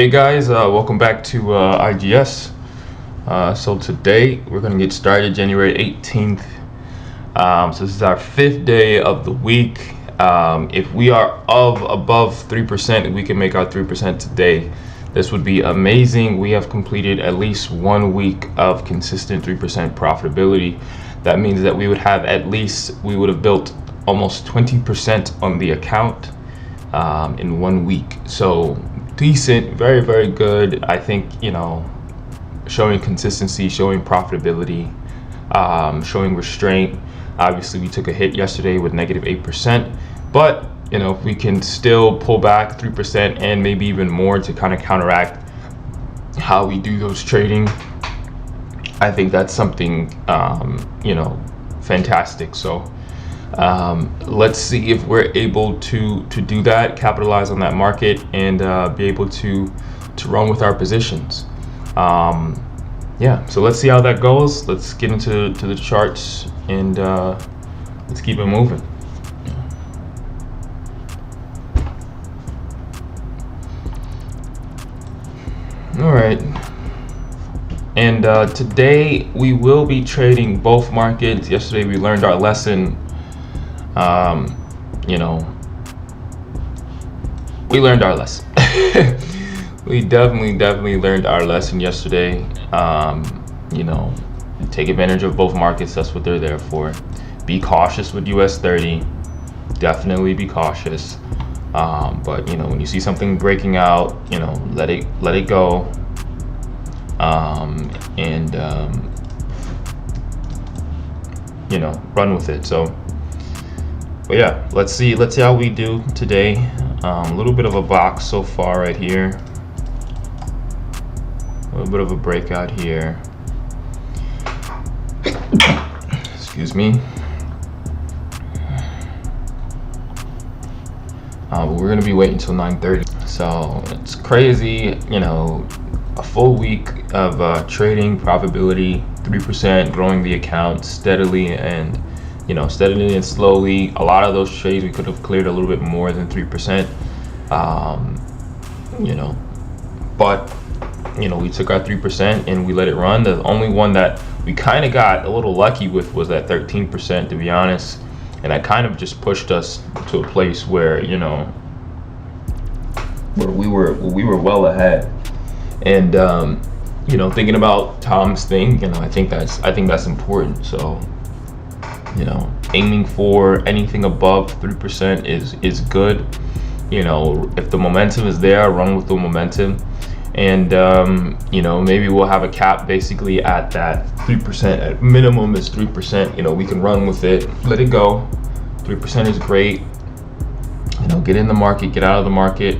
Hey guys, welcome back to IGS. So today we're going to get started January 18th. So this is our 5th day of the week. If we are above 3%, we can make our 3% today. This would be amazing. We have completed at least 1 week of consistent 3% profitability. That means that we would have built almost 20% on the account in 1 week. So decent, very, very good. I think, showing consistency, showing profitability, showing restraint. Obviously, we took a hit yesterday with negative 8%, but if we can still pull back 3% and maybe even more to kind of counteract how we do those trading, I think that's something, fantastic. So let's see if we're able to do that, capitalize on that market, and be able to run with our positions. So let's see how that goes. Let's get into the charts and let's keep it moving. All right, and today we will be trading both markets. Yesterday we learned our lesson. We learned our lesson. We definitely learned our lesson yesterday. Take advantage of both markets. That's what they're there for. Be cautious with US 30. Definitely be cautious. But when you see something breaking out, let it go. Run with it. So, but yeah, let's see how we do today. A little bit of a box so far right here. A little bit of a breakout here. Excuse me. But we're gonna be waiting until 9:30. So it's crazy, a full week of trading, profitability, 3%, growing the account steadily and steadily and slowly. A lot of those trades we could have cleared a little bit more than 3%. But we took our 3% and we let it run. The only one that we kind of got a little lucky with was that 13%, to be honest, and that kind of just pushed us to a place where where we were well ahead. And thinking about Tom's thing, I think that's important. So aiming for anything above 3% is good. If the momentum is there, run with the momentum. And maybe we'll have a cap basically at that 3%. At minimum is 3%. We can run with it, let it go. 3% is great. Get in the market, get out of the market.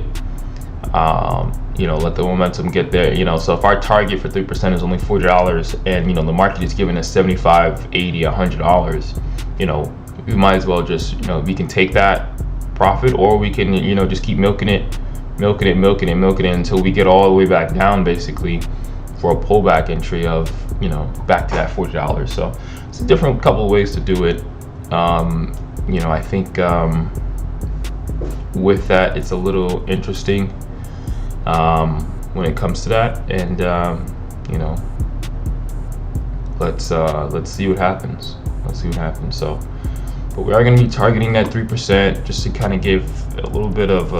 Let the momentum get there. So if our target for 3% is only $40, and the market is giving us $75, $80, $100, we might as well just we can take that profit, or we can just keep milking it until we get all the way back down, basically, for a pullback entry of back to that $40. So it's a different couple of ways to do it. I think with that, it's a little interesting when it comes to that, and let's see what happens. So, but we are going to be targeting that 3% just to kind of give a little bit of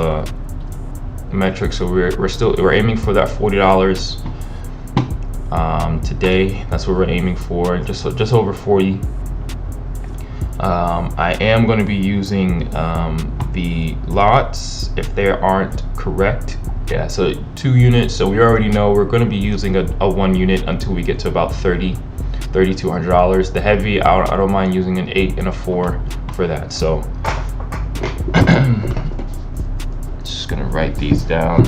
metric. So we're aiming for that $40 today. That's what we're aiming for, just over 40. I am going to be using the lots if they aren't correct. Yeah, so 2 units. So we already know we're going to be using a 1 unit until we get to about $3,200. The heavy, I don't mind using an 8 and a 4 for that. So just gonna write these down.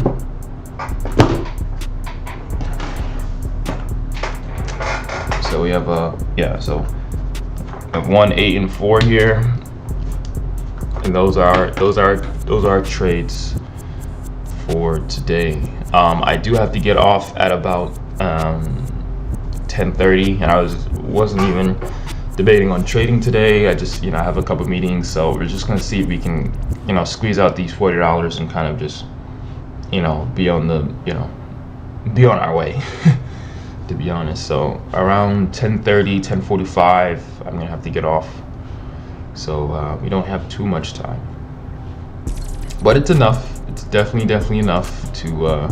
So we have so I have 1, 8, and 4 here, and those are trades for today. I do have to get off at about 10:30, and I wasn't even debating on trading today. I just I have a couple meetings, so we're just gonna see if we can squeeze out these $40 and kind of just be on the, be on our way, to be honest. So around 10:30, 10:45, I'm gonna have to get off. So we don't have too much time, but it's enough. It's definitely enough to,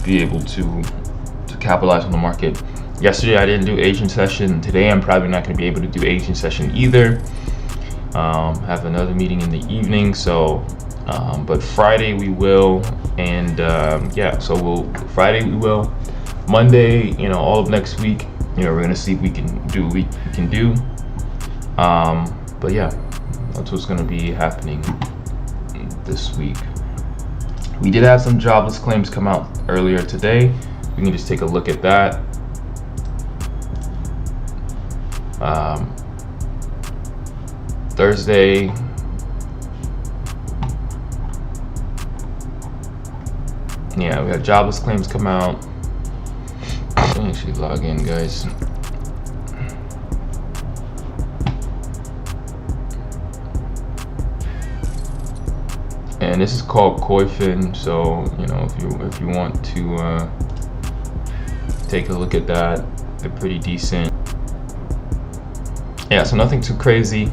be able to capitalize on the market. Yesterday I didn't do Asian session. Today I'm probably not going to be able to do Asian session either. Have another meeting in the evening, so but Friday we will, and so Friday we will. Monday, all of next week, we're gonna see if we can do what we can do. But yeah, that's what's gonna be happening this week. We did have some jobless claims come out earlier today. We can just take a look at that. Thursday, we had jobless claims come out. Let me actually log in, guys. And this is called COIFIN, so if you want to take a look at that, they're pretty decent. Yeah, so nothing too crazy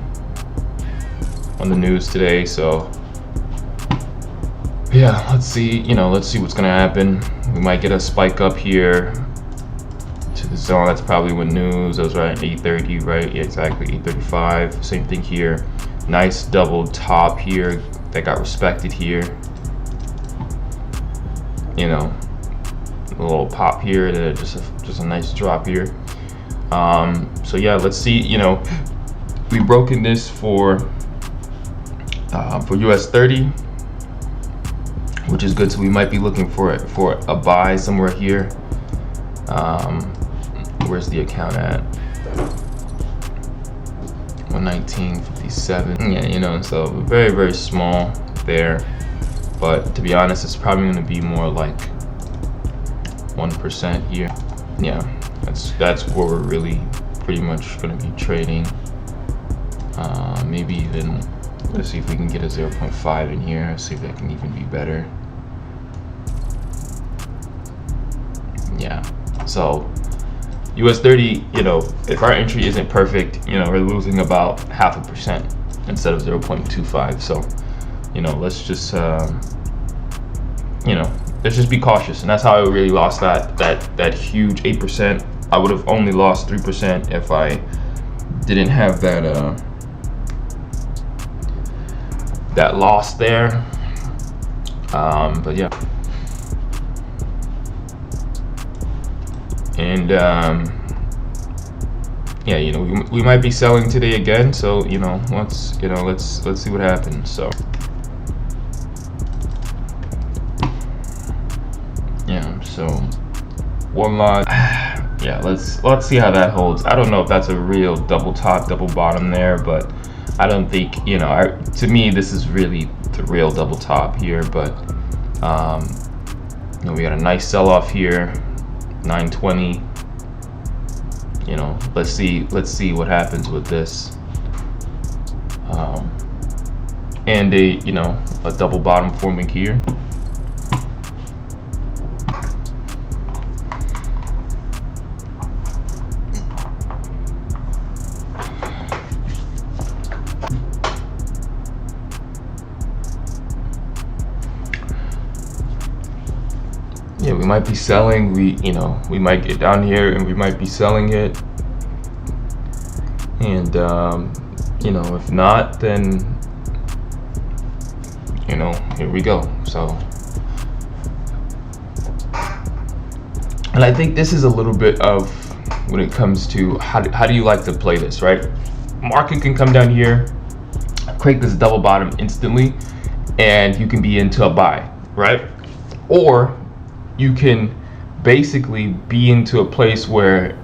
on the news today. So yeah, let's see what's gonna happen. We might get a spike up here to the zone. That's probably when news. That was right at 8:30, right? Yeah, exactly, 8:35. Same thing here. Nice double top here that got respected here. A little pop here, just a nice drop here. So yeah, let's see. We've broken this for US 30, which is good. So we might be looking for a buy somewhere here. Where's the account at? 119.57. Yeah, so very, very small there. But to be honest, it's probably going to be more like 1% here. Yeah, that's where we're really pretty much going to be trading. Maybe even, let's see if we can get a 0.5 in here. See if that can even be better. Yeah, so US 30, if our entry isn't perfect, we're losing about 0.5% instead of 0.25. So, let's just, let's just be cautious. And that's how I really lost that huge 8%. I would have only lost 3% if I didn't have that loss there. But yeah. And we might be selling today again, so let's see what happens. So so one lot. Yeah, let's see how that holds. I don't know if that's a real double top, double bottom there, but I don't think, to me this is really the real double top here. But we got a nice sell-off here, 920. Let's see what happens with this. And a double bottom forming here. Yeah, we might be selling. We might get down here and we might be selling it. And if not, then here we go. So, and I think this is a little bit of when it comes to how do you like to play this, right? Market can come down here, create this double bottom instantly, and you can be into a buy, right? Or you can basically be into a place where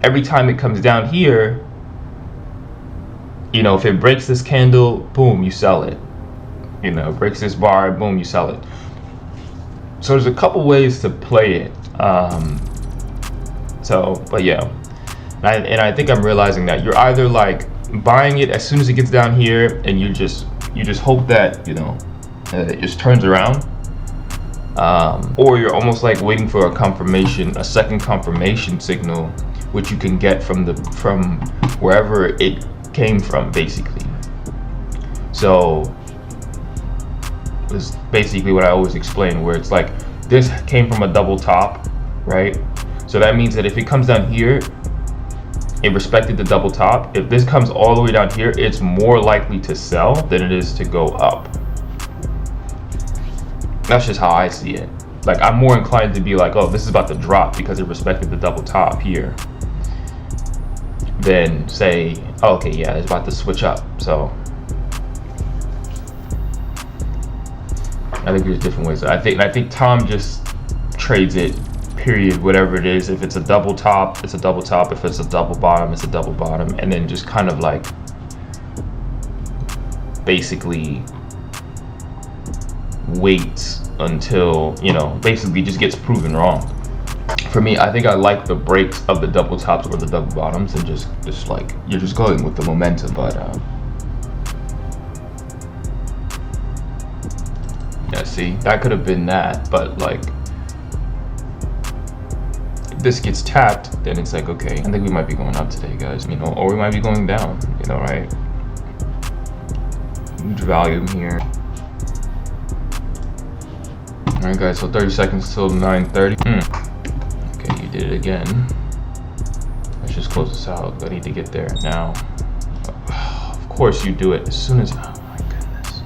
every time it comes down here, if it breaks this candle, boom, you sell it. Breaks this bar, boom, you sell it. So there's a couple ways to play it. But yeah, and I think I'm realizing that you're either like buying it as soon as it gets down here, and you just hope that and it just turns around. Or you're almost like waiting for a confirmation, a second confirmation signal, which you can get from wherever it came from, basically. So this is basically what I always explain, where it's like this came from a double top, right? So that means that if it comes down here, it respected the double top. If this comes all the way down here, it's more likely to sell than it is to go up. That's just how I see it. Like, I'm more inclined to be like, oh, this is about to drop because it respected the double top here, than say, oh, okay, yeah, it's about to switch up. So I think there's different ways. I think Tom just trades it, period, whatever it is. If it's a double top, it's a double top. If it's a double bottom, it's a double bottom. And then just kind of like basically waits until, you know, basically just gets proven wrong. For me, I think I like the breaks of the double tops or the double bottoms, and just like you're just going with the momentum. But yeah, see, that could have been that, but like if this gets tapped, then it's like, okay, I think we might be going up today, guys, you know, or we might be going down, you know, right? Huge volume here. All right, guys, so 30 seconds till 9:30. Okay, you did it again. Let's just close this out. I need to get there now. Of course you do it as soon as, oh my goodness.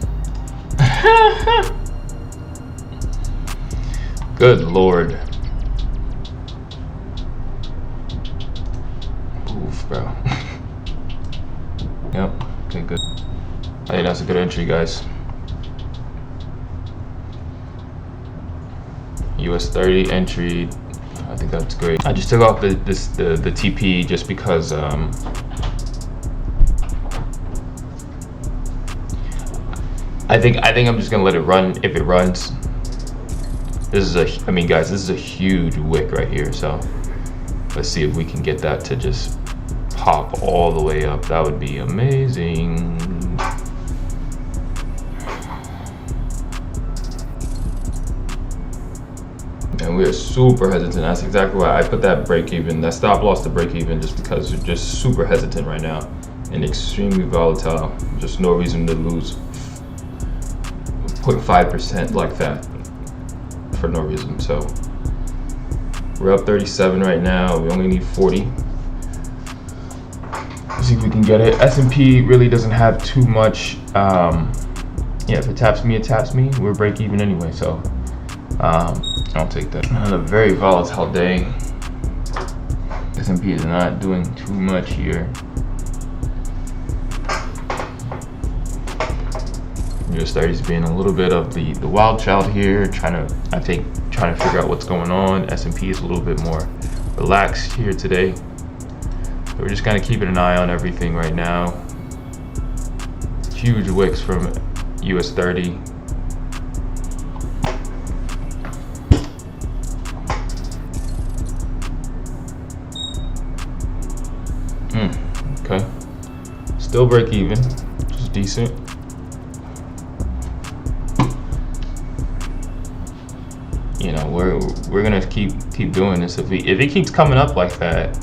Good Lord. Oof, bro. Yep, okay, good. I think that's a good entry, guys. US 30 entry. I think that's great. I just took off the TP just because I think I'm just gonna let it run if it runs. This is I mean, guys, this is a huge wick right here. So let's see if we can get that to just pop all the way up. That would be amazing. And we are super hesitant. That's exactly why I put that break even, that stop loss to break even, just because we're just super hesitant right now and extremely volatile. Just no reason to lose 0.5% like that for no reason. So we're up 37 right now. We only need 40. Let's see if we can get it. S&P really doesn't have too much. Yeah, if it taps me, it taps me. We're break even anyway, so I'll take that. Another very volatile day. S&P is not doing too much here. US 30 is being a little bit of the wild child here, trying to figure out what's going on. S&P is a little bit more relaxed here today. So we're just kind of keeping an eye on everything right now. Huge wicks from US 30. Okay, still break even, which is decent. You know, we're gonna keep doing this. If it keeps coming up like that,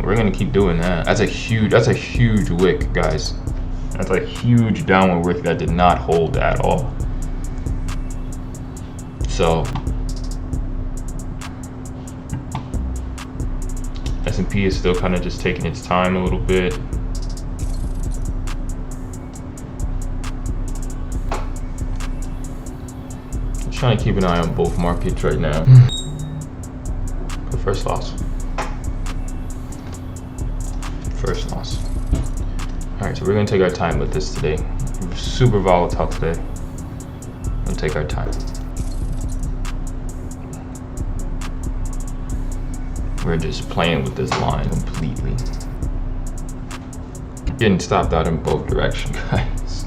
we're gonna keep doing that. That's a huge wick, guys. That's a huge downward wick that did not hold at all. So S&P is still kind of just taking its time a little bit. I'm trying to keep an eye on both markets right now. The first loss. First loss. All right, so we're gonna take our time with this today. We're super volatile today. We'll take our time. We're just playing with this line completely. Getting stopped out in both directions, guys.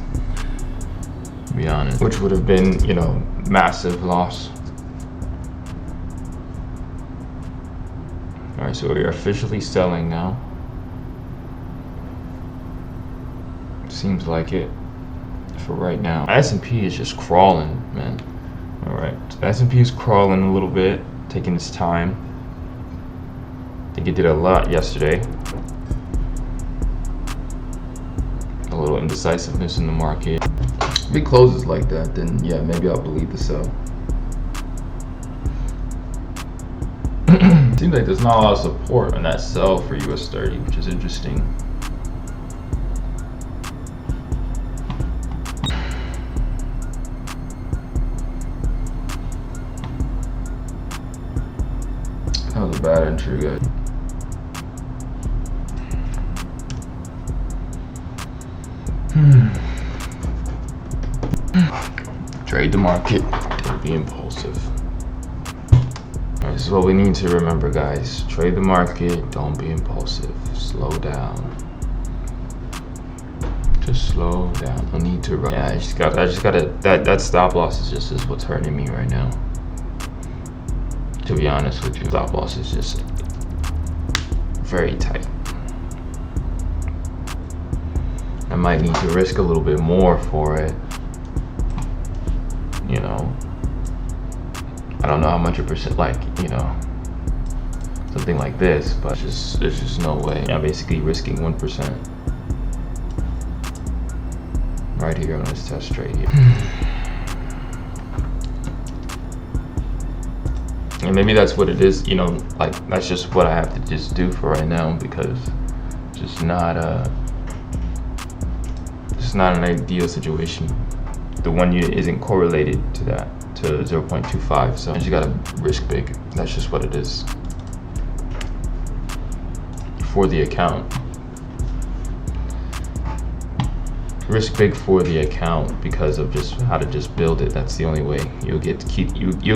To be honest, which would have been, you know, massive loss. All right, so we are officially selling now. Seems like it. for right now. S&P is just crawling, man. All right, so S&P is crawling a little bit, taking its time. I think it did a lot yesterday. A little indecisiveness in the market. If it closes like that, then yeah, maybe I'll believe the sell. Seems like there's not a lot of support on that sell for US 30, which is interesting. That was a bad entry, guys. Trade the market, don't be impulsive. This is what we need to remember, guys. Trade the market, don't be impulsive. Slow down. Just slow down. No need to run. Yeah, I just gotta that stop loss is what's hurting me right now. To be honest with you, stop loss is just very tight. I might need to risk a little bit more for it. You know, I don't know how much a percent, like, you know, something like this, but there's just no way. I'm basically risking 1% right here on this test trade here. And maybe that's what it is, you know, like that's just what I have to just do for right now, because it's just not an ideal situation. The 1 unit isn't correlated to that, to 0.25, so I just gotta risk big. That's just what it is for the account. Risk big for the account because of just how to just build it. That's the only way you'll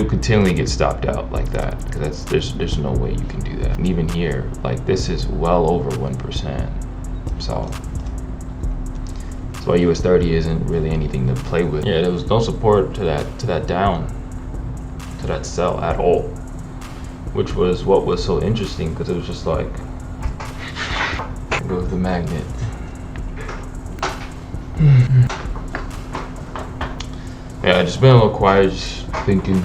continually get stopped out like that, because there's no way you can do that. And even here, like, this is well over 1%, so that's why US 30 isn't really anything to play with. Yeah, there was no support to that down, to that sell at all, which was what was so interesting, because it was just like, there goes the magnet. Yeah, I just been a little quiet, just thinking.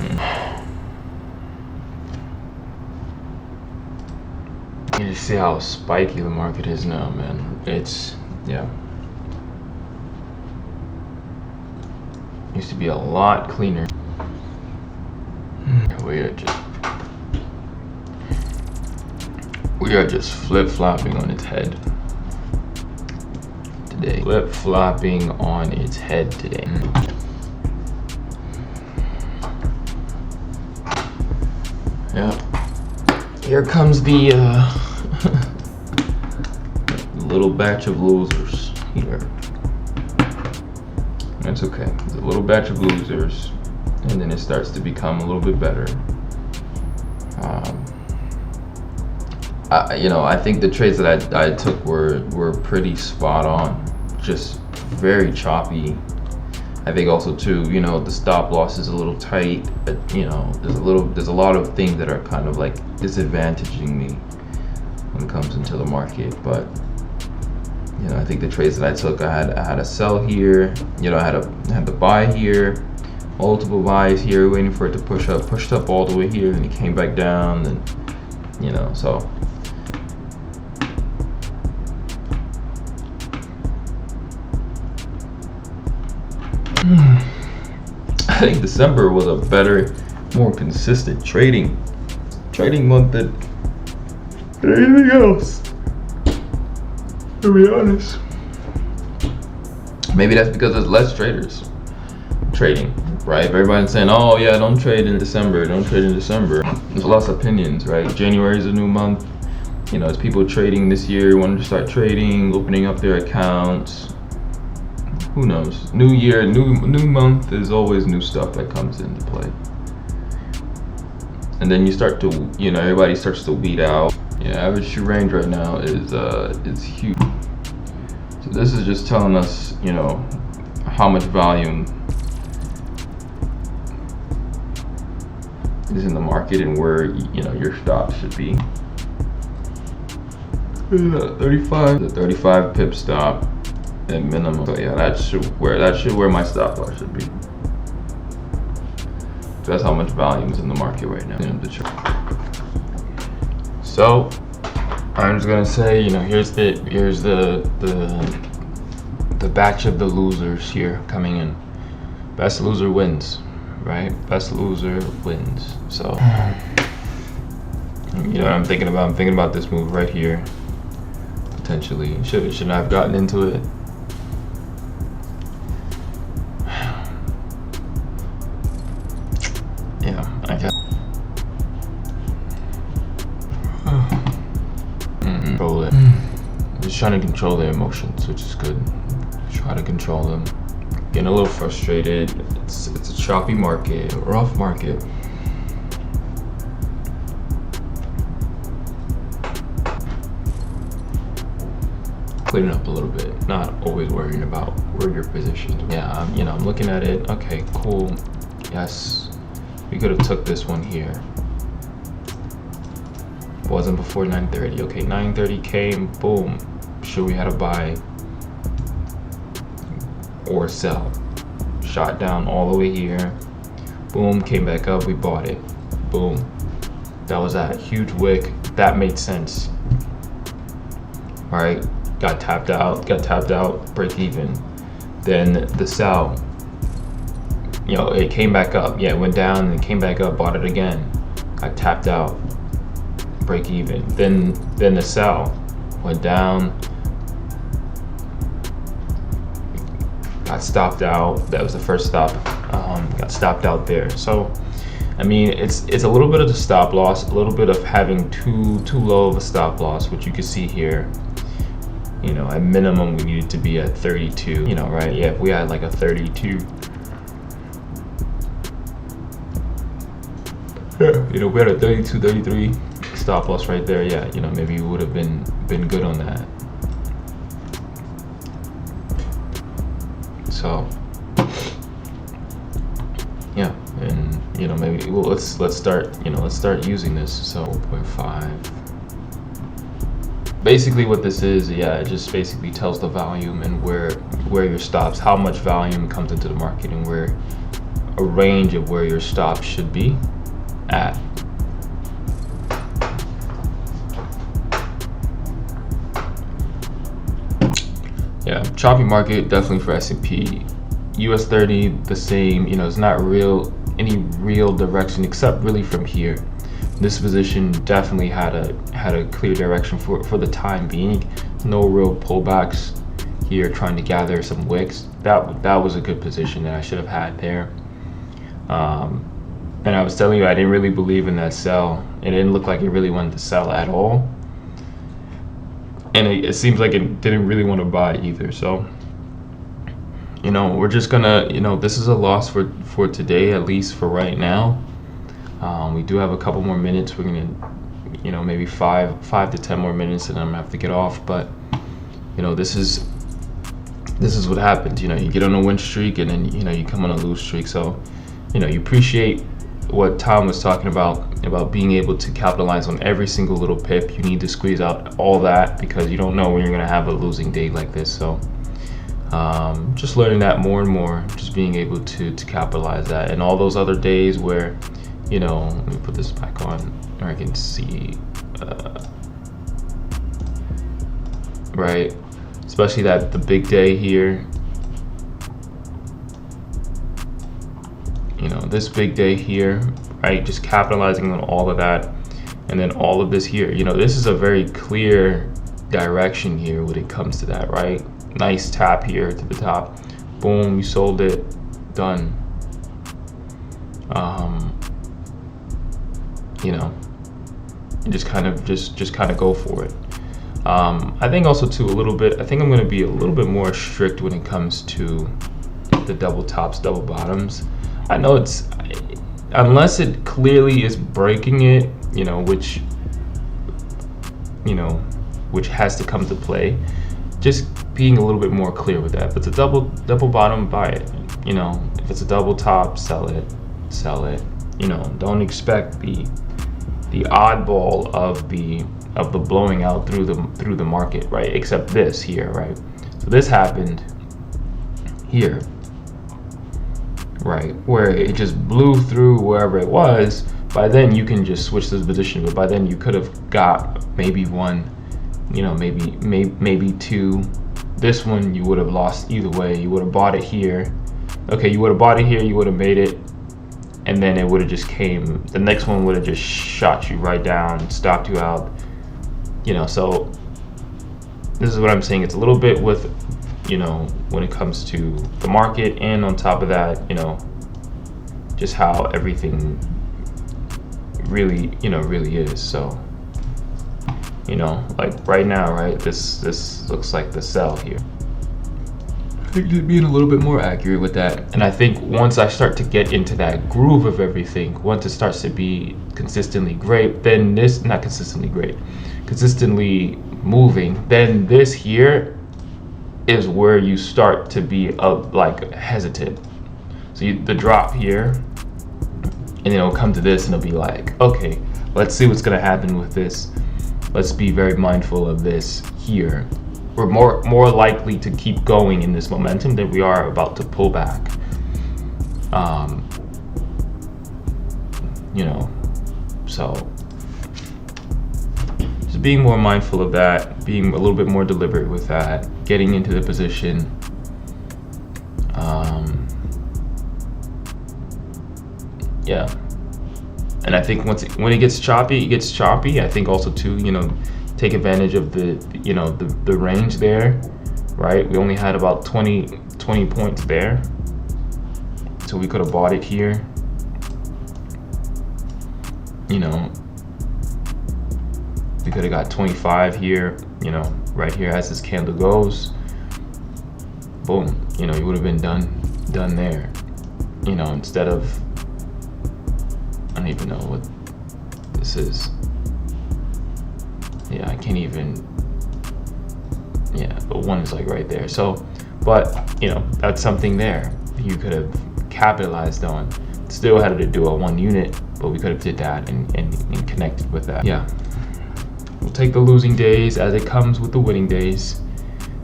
You just see how spiky the market is now, man. It's, yeah. Used to be a lot cleaner. We are just flip-flopping on its head today. Flip-flopping on its head today. Yeah. Here comes the little batch of losers here. That's okay. It's a little batch of losers, and then it starts to become a little bit better. You know, I think the trades that I took were pretty spot on. Just very choppy. I think also too, you know, the stop loss is a little tight. But, you know, there's a lot of things that are kind of like disadvantaging me when it comes into the market. But, you know, I think the trades that I took, I had a sell here. You know, I had the buy here, multiple buys here, waiting for it to push up. Pushed up all the way here, then it came back down. Then, you know, so. I think December was a better, more consistent trading month than anything else, to be honest. Maybe that's because there's less traders trading, right? Everybody's saying, oh yeah, don't trade in December, don't trade in December. There's lots of opinions, right? January is a new month. You know, it's people trading this year, wanting to start trading, opening up their accounts. Who knows? New year, new month, there's always new stuff that comes into play. And then you start to, you know, everybody starts to weed out. Yeah, average shoe range right now is huge. So this is just telling us, you know, how much volume is in the market and where, you know, your stop should be. 35, the 35 pip stop. at minimum. So yeah, that should where my stop loss should be. So that's how much volume is in the market right now. So I'm just gonna say, you know, here's the batch of the losers here coming in. Best loser wins, right? Best loser wins. So you know what I'm thinking about? I'm thinking about this move right here. Potentially, shouldn't have gotten into it. Yeah, I guess. Control it. Just trying to control their emotions, which is good. Try to control them. Getting a little frustrated. It's a choppy market, a rough market. Cleaning up a little bit, not always worrying about where you're positioned. Yeah, you know, I'm looking at it. Okay, cool. Yes, we could have took this one here. Wasn't before 9:30. Okay, 9:30 came. Boom. Sure, we had to buy or sell. Shot down all the way here. Boom, came back up. We bought it. Boom. That was that huge wick. That made sense. All right. Got tapped out, break even. Then the sell, you know, it came back up. Yeah, it went down and came back up, bought it again. Got tapped out, break even. Then the sell went down, got stopped out. That was the first stop. Got stopped out there. So, I mean, it's a little bit of the stop loss, a little bit of having too low of a stop loss, which you can see here. You know, at minimum, we needed to be at 32, you know, right? Yeah, if we had like a 32. Yeah, you know, we had a 32, 33 stop loss right there. Yeah, you know, maybe we would have been good on that. So, yeah, and, you know, maybe, well, let's start using this. So 0.5. Basically what this is, yeah, it just basically tells the volume and where your stops, how much volume comes into the market, and where a range of where your stops should be at. Yeah, choppy market definitely for S&P. US 30 the same, you know, it's not any real direction except really from here. This position definitely had a clear direction for the time being. No real pullbacks here, trying to gather some wicks. That was a good position that I should have had there. And I was telling you, I didn't really believe in that sell. It didn't look like it really wanted to sell at all. And it seems like it didn't really want to buy either. So, you know, we're just gonna, you know, this is a loss for today, at least for right now. We do have a couple more minutes. We're gonna, you know, maybe five to 10 more minutes, and I'm gonna have to get off. But, you know, this is what happens. You know, you get on a win streak, and then, you know, you come on a lose streak. So, you know, you appreciate what Tom was talking about being able to capitalize on every single little pip. You need to squeeze out all that, because you don't know when you're gonna have a losing day like this. So, just learning that more and more, just being able to capitalize that, and all those other days where, you know, let me put this back on, or I can see, right? Especially the big day here. You know, this big day here, right? Just capitalizing on all of that, and then all of this here. You know, this is a very clear direction here when it comes to that, right? Nice tap here to the top. Boom, you sold it, done. You know, and just kind of go for it. I think also too, I think I'm going to be a little bit more strict when it comes to the double tops, double bottoms. I know it's, unless it clearly is breaking it, you know, which has to come to play, just being a little bit more clear with that. If it's a double bottom, buy it. You know, if it's a double top, sell it. You know, don't expect the oddball of the blowing out through the market, right? Except this here, right? So this happened here, right, where it just blew through wherever it was. By then you can just switch this position, but by then you could have got maybe one, maybe two. This one you would have lost either way. You would have bought it here. Okay, you would have bought it here, you would have made it, and then it would have just came, the next one would have just shot you right down, stopped you out, so this is what I'm saying. It's a little bit with, when it comes to the market, and on top of that, just how everything really, really is. So, like right now, right, this looks like the sell here. I think you're being a little bit more accurate with that. And I think once I start to get into that groove of everything, once it starts to be consistently great, then this, not consistently great, consistently moving, then this here is where you start to be like hesitant. So the drop here, and then it'll come to this and it'll be like, okay, let's see what's gonna happen with this. Let's be very mindful of this here. We're more likely to keep going in this momentum than we are about to pull back. So just being more mindful of that, being a little bit more deliberate with that, getting into the position. Yeah. And I think when it gets choppy, it gets choppy. I think also too, take advantage of the range there, right? We only had about 20 points there, so we could have bought it here. We could have got 25 here, right here as this candle goes. Boom, you would have been done there. Instead of, I don't even know what this is. Yeah, I can't even, but one is like right there. So, but that's something there you could have capitalized on. Still had to do a 1 unit, but we could have did that and connected with that. Yeah, we'll take the losing days as it comes with the winning days,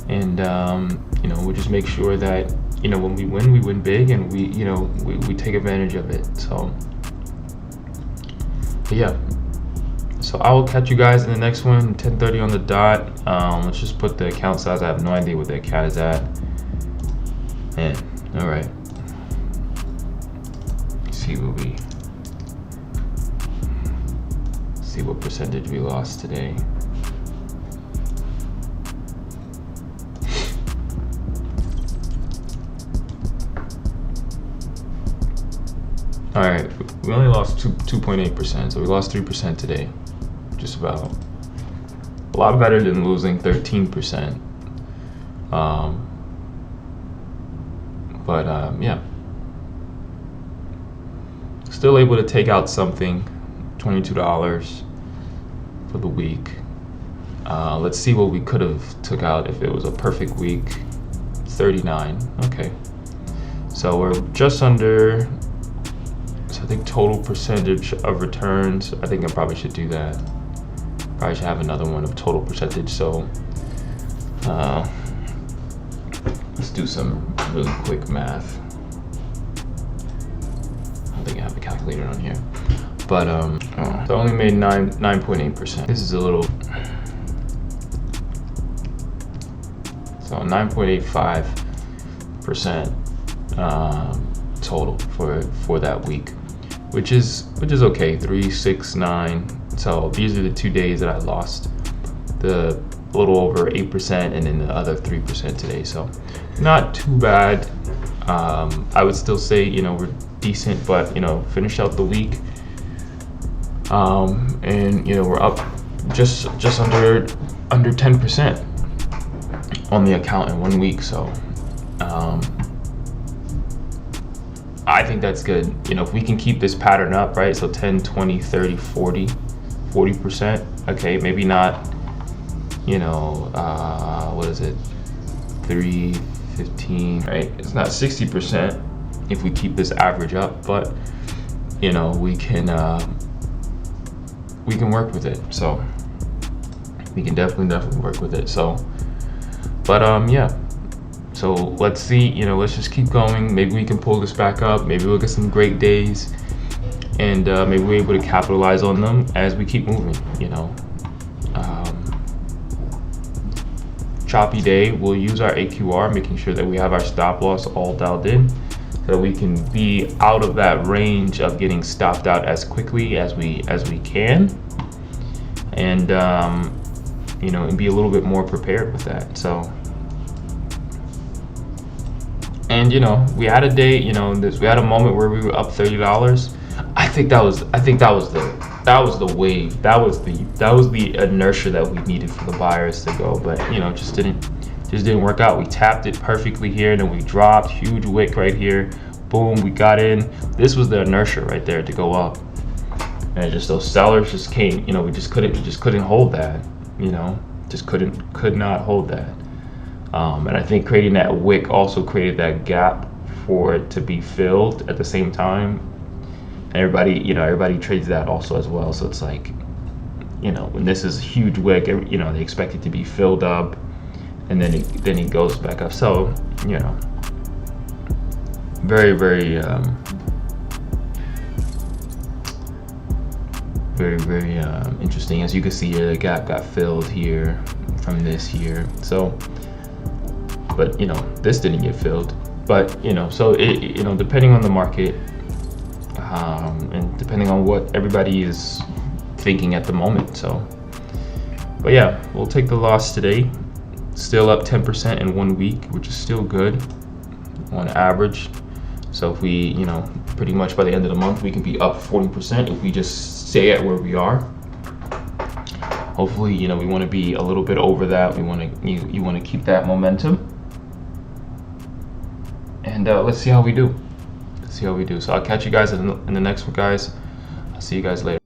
and we'll just make sure that when we win big, and we take advantage of it. So, but yeah. So I will catch you guys in the next one, 10:30 on the dot. Let's just put the account size. I have no idea what the account is at. Man, all right. See what percentage we lost today. All right, we only lost 2.8%, so we lost 3% today. Just about. A lot better than losing 13%. Yeah. Still able to take out something, $22 for the week. Let's see what we could have took out if it was a perfect week. 39, okay. So we're just under, so I think total percentage of returns, I think I probably should do that. Probably should have another one of total percentage. So let's do some really quick math. I don't think I have a calculator on here, but so I only made 9.8%. This is a little, so 9.85% total for that week, which is okay. 3, 6, 9. So these are the 2 days that I lost, the little over 8% and then the other 3% today. So not too bad. I would still say, we're decent, but finished out the week. And we're up just under 10% on the account in 1 week. So I think that's good. If we can keep this pattern up, right? So 10, 20, 30, 40%. Okay, maybe not, what is it? 3, 15, right? It's not 60% if we keep this average up, but we can work with it. So we can definitely work with it. So, but yeah, So let's see, let's just keep going. Maybe we can pull this back up. Maybe we'll get some great days, and maybe we're able to capitalize on them as we keep moving. Choppy day, we'll use our AQR, making sure that we have our stop loss all dialed in, so that we can be out of that range of getting stopped out as quickly as we can, and and be a little bit more prepared with that. So, and we had a day, we had a moment where we were up $30. I think that was the wave. That was the inertia that we needed for the buyers to go, but just didn't work out. We tapped it perfectly here, and then we dropped huge wick right here. Boom, we got in. This was the inertia right there to go up, and just those sellers just came. We just couldn't hold that. Could not hold that. And I think creating that wick also created that gap for it to be filled at the same time. And everybody trades that also as well. So it's like, when this is a huge wick, they expect it to be filled up, and then it goes back up. So, very, very, very, very interesting. As you can see here, the gap got filled here from this here. So, but this didn't get filled. But so it depending on the market, and depending on what everybody is thinking at the moment. So, but yeah, we'll take the loss today. Still up 10% in 1 week, which is still good on average. So if we, pretty much by the end of the month, we can be up 40% if we just stay at where we are. Hopefully, we want to be a little bit over that. We want to, you want to keep that momentum. And let's see how we do. So I'll catch you guys in the next one, guys. I'll see you guys later.